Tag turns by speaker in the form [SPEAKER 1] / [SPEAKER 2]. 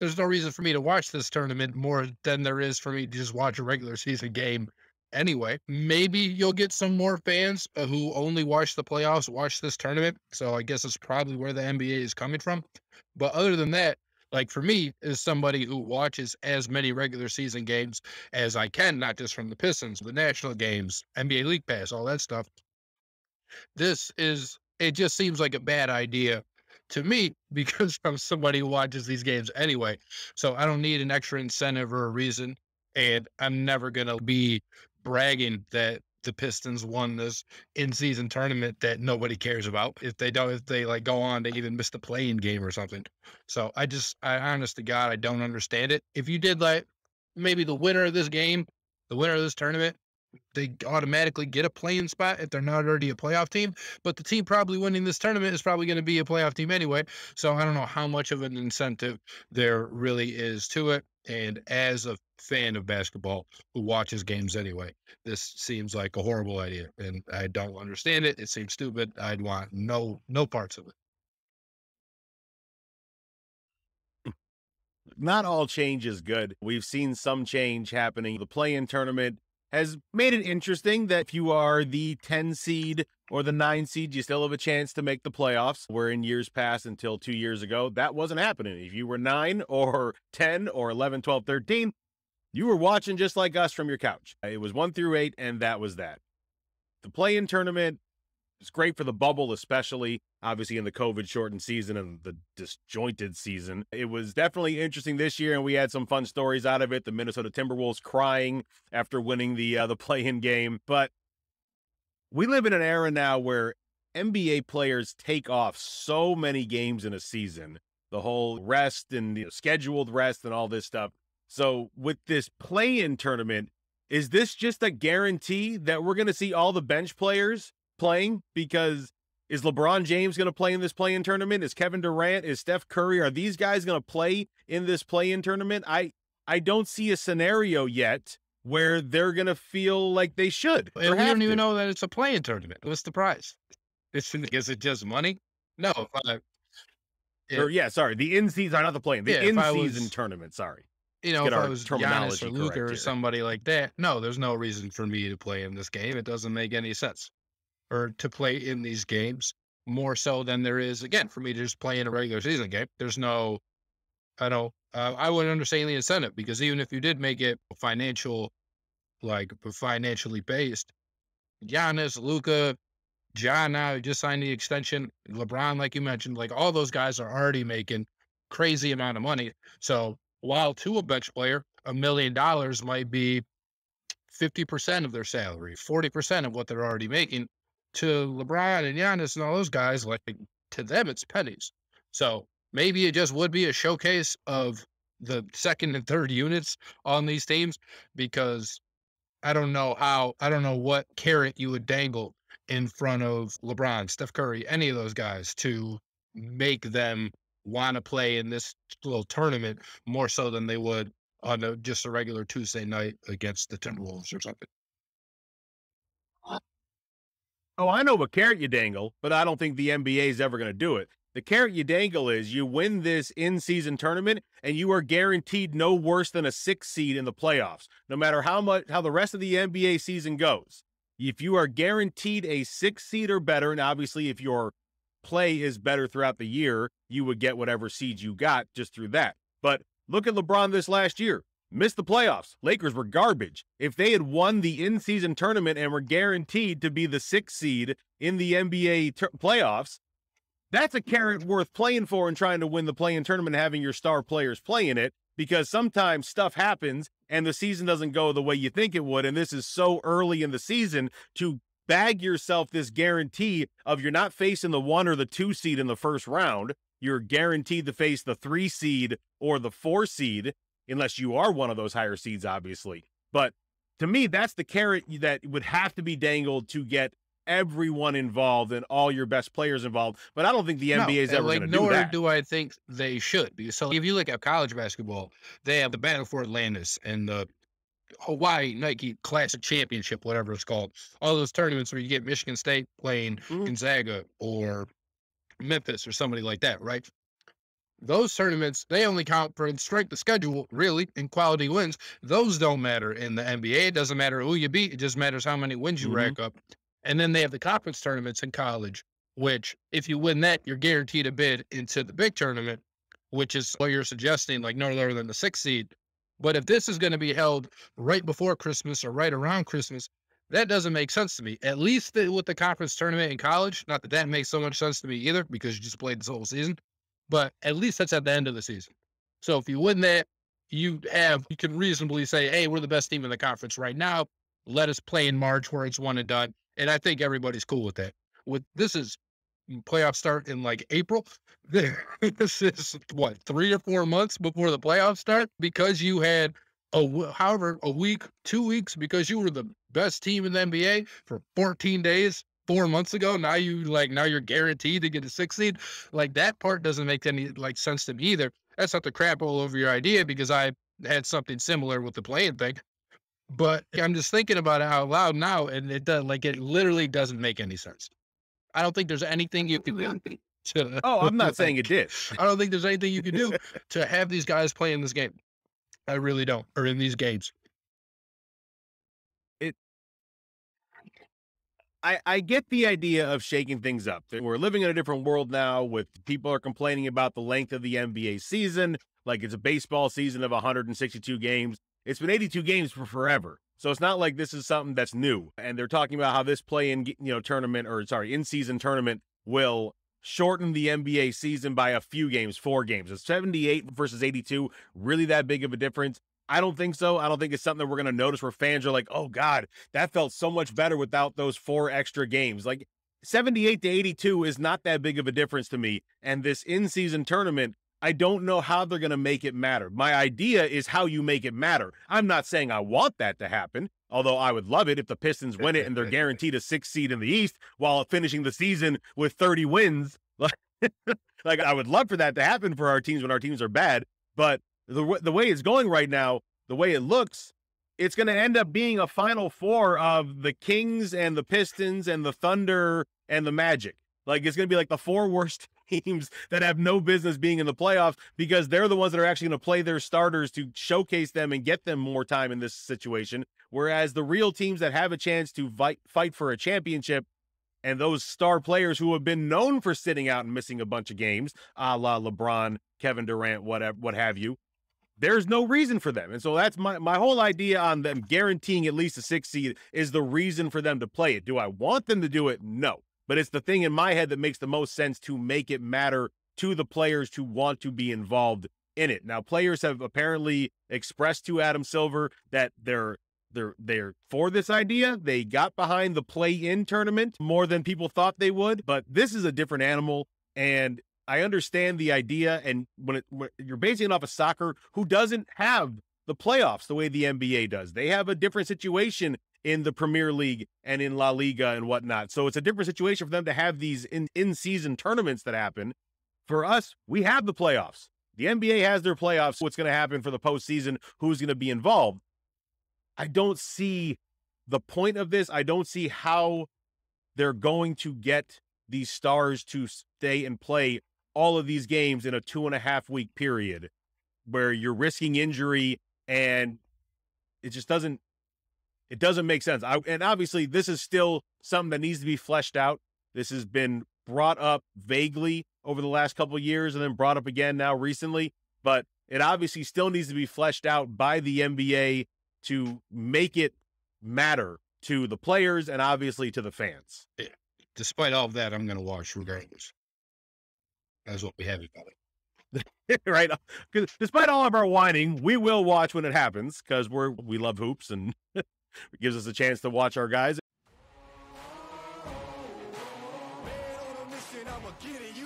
[SPEAKER 1] there's no reason for me to watch this tournament more than there is for me to just watch a regular season game anyway. Maybe you'll get some more fans who only watch the playoffs, watch this tournament. So I guess it's probably where the NBA is coming from. But other than that, like for me, as somebody who watches as many regular season games as I can, not just from the Pistons, the national games, NBA League Pass, all that stuff, it just seems like a bad idea to me because I'm somebody who watches these games anyway. So I don't need an extra incentive or a reason. And I'm never going to be bragging that the Pistons won this in season tournament that nobody cares about if they like go on to even miss the playing game or something. So I honest to God, I don't understand it. If you did like maybe the winner of this game, the winner of this tournament, they automatically get a playing spot if they're not already a playoff team. But the team probably winning this tournament is probably going to be a playoff team anyway. So I don't know how much of an incentive there really is to it. And as a fan of basketball who watches games anyway, this seems like a horrible idea, and I don't understand it. It seems stupid. I'd want no parts of it.
[SPEAKER 2] Not all change is good. We've seen some change happening. The play-in tournament has made it interesting that if you are the 10 seed or the 9 seed, you still have a chance to make the playoffs. Where in years past, until 2 years ago, that wasn't happening. If you were 9 or 10 or 11, 12, 13, you were watching just like us from your couch. It was 1 through 8, and that was that. The play-in tournament, it's great for the bubble, especially obviously in the COVID shortened season and the disjointed season. It was definitely interesting this year, and we had some fun stories out of it. The Minnesota Timberwolves crying after winning the play-in game. But we live in an era now where NBA players take off so many games in a season, the whole rest and scheduled rest and all this stuff. So with this play-in tournament, is this just a guarantee that we're going to see all the bench players playing? Because is LeBron James going to play in this play-in tournament? Is Kevin Durant? Is Steph Curry? Are these guys going to play in this play-in tournament? I don't see a scenario yet where they're going to feel like they should.
[SPEAKER 1] And we don't even know that it's a playing tournament. What's the prize? Is it just money? No.
[SPEAKER 2] Sorry, the in-season, not the play-in, the in-season tournament, sorry.
[SPEAKER 1] If I was Giannis or Luka or somebody like that, no, there's no reason for me to play in this game. It doesn't make any sense. Or to play in these games more so than there is, again, for me to just play in a regular season game. There's no, I wouldn't understand the incentive because even if you did make it financially based, Giannis, Luka, John now just signed the extension. LeBron, like you mentioned, like all those guys are already making crazy amount of money. So while to a bench player, $1 million might be 50% of their salary, 40% of what they're already making. To LeBron and Giannis and all those guys, like to them, it's pennies. So maybe it just would be a showcase of the second and third units on these teams because I don't know what carrot you would dangle in front of LeBron, Steph Curry, any of those guys to make them want to play in this little tournament more so than they would on just a regular Tuesday night against the Timberwolves or something.
[SPEAKER 2] Oh, I know what carrot you dangle, but I don't think the NBA is ever going to do it. The carrot you dangle is you win this in-season tournament and you are guaranteed no worse than a 6 seed in the playoffs, no matter how the rest of the NBA season goes. If you are guaranteed a 6 seed or better, and obviously if your play is better throughout the year, you would get whatever seeds you got just through that. But look at LeBron this last year. Missed the playoffs. Lakers were garbage. If they had won the in-season tournament and were guaranteed to be the 6th seed in the NBA playoffs, that's a carrot worth playing for and trying to win the play-in tournament and having your star players play in it, because sometimes stuff happens and the season doesn't go the way you think it would, and this is so early in the season to bag yourself this guarantee of you're not facing the 1 or the 2 seed in the first round. You're guaranteed to face the 3 seed or the 4 seed, unless you are one of those higher seeds, obviously. But to me, that's the carrot that would have to be dangled to get everyone involved and all your best players involved. But I don't think the NBA is ever going to do that.
[SPEAKER 1] Nor do I think they should. Because so if you look at college basketball, they have the Battle for Atlantis and the Hawaii Nike Classic Championship, whatever it's called. All those tournaments where you get Michigan State playing Gonzaga or Memphis or somebody like that, right? those tournaments, they only count for strength of schedule, really, and quality wins. Those don't matter in the NBA. It doesn't matter who you beat. It just matters how many wins you
[SPEAKER 2] Hmm.
[SPEAKER 1] rack up. And then they have the conference tournaments in college, which if you win that, you're guaranteed a bid into the big tournament, which is what you're suggesting, like no lower than the 6th seed. But if this is going to be held right before Christmas or right around Christmas, that doesn't make sense to me. At least with the conference tournament in college, not that that makes so much sense to me either, because you just played this whole season, but at least that's at the end of the season. So if you win that, you can reasonably say, hey, we're the best team in the conference right now. Let us play in March where it's one and done. And I think everybody's cool with that. With this is playoffs start in like April. This is what, 3 or 4 months before the playoffs start, because you had a week, 2 weeks, because you were the best team in the NBA for 14 days 4 months ago. Now you're guaranteed to get a 6th seed. Like, that part doesn't make any like sense to me either. That's not to crap all over your idea, because I had something similar with the playing thing. But I'm just thinking about it out loud now, and it literally doesn't make any sense. I don't think there's anything you can do to
[SPEAKER 2] Oh, I'm not saying it
[SPEAKER 1] like,
[SPEAKER 2] did.
[SPEAKER 1] I don't think there's anything you can do to have these guys play in this game. I really don't, or in these games.
[SPEAKER 2] It I get the idea of shaking things up. We're living in a different world now, with people are complaining about the length of the NBA season, like it's a baseball season of 162 games. It's been 82 games for forever. So it's not like this is something that's new. And they're talking about how this tournament, or sorry, in-season tournament will shorten the NBA season by a few games, 4 games. Is 78 versus 82 really that big of a difference? I don't think so. I don't think it's something that we're going to notice where fans are like, oh God, that felt so much better without those 4 extra games. Like 78 to 82 is not that big of a difference to me. And this in-season tournament, I don't know how they're going to make it matter. My idea is how you make it matter. I'm not saying I want that to happen, although I would love it if the Pistons win it and they're guaranteed a 6th seed in the East while finishing the season with 30 wins. Like, I would love for that to happen for our teams when our teams are bad. But the way it's going right now, the way it looks, it's going to end up being a Final Four of the Kings and the Pistons and the Thunder and the Magic. Like, it's going to be like the 4 worst teams that have no business being in the playoffs, because they're the ones that are actually going to play their starters to showcase them and get them more time in this situation. Whereas the real teams that have a chance to fight for a championship, and those star players who have been known for sitting out and missing a bunch of games, a la LeBron, Kevin Durant, what have you, there's no reason for them. And so that's my whole idea on them guaranteeing at least a 6th seed is the reason for them to play it. Do I want them to do it? No. But it's the thing in my head that makes the most sense to make it matter to the players to want to be involved in it. Now, players have apparently expressed to Adam Silver that they're for this idea. They got behind the play-in tournament more than people thought they would, but this is a different animal. And I understand the idea, and when you're basing it off of soccer, who doesn't have the playoffs the way the NBA does. They have a different situation in the Premier League and in La Liga and whatnot. So it's a different situation for them to have these in-season tournaments that happen. For us, we have the playoffs. The NBA has their playoffs. What's going to happen for the postseason? Who's going to be involved? I don't see the point of this. I don't see how they're going to get these stars to stay and play all of these games in a 2.5-week period where you're risking injury, and it just doesn't make sense. And obviously this is still something that needs to be fleshed out. This has been brought up vaguely over the last couple of years and then brought up again now recently, but it obviously still needs to be fleshed out by the NBA to make it matter to the players and obviously to the fans.
[SPEAKER 1] Yeah. Despite all of that, I'm going to watch regardless. That's what we have about it.
[SPEAKER 2] Right? Despite all of our whining, we will watch when it happens because we love hoops, and it gives us a chance to watch our guys. Man on a mission, I'ma get it.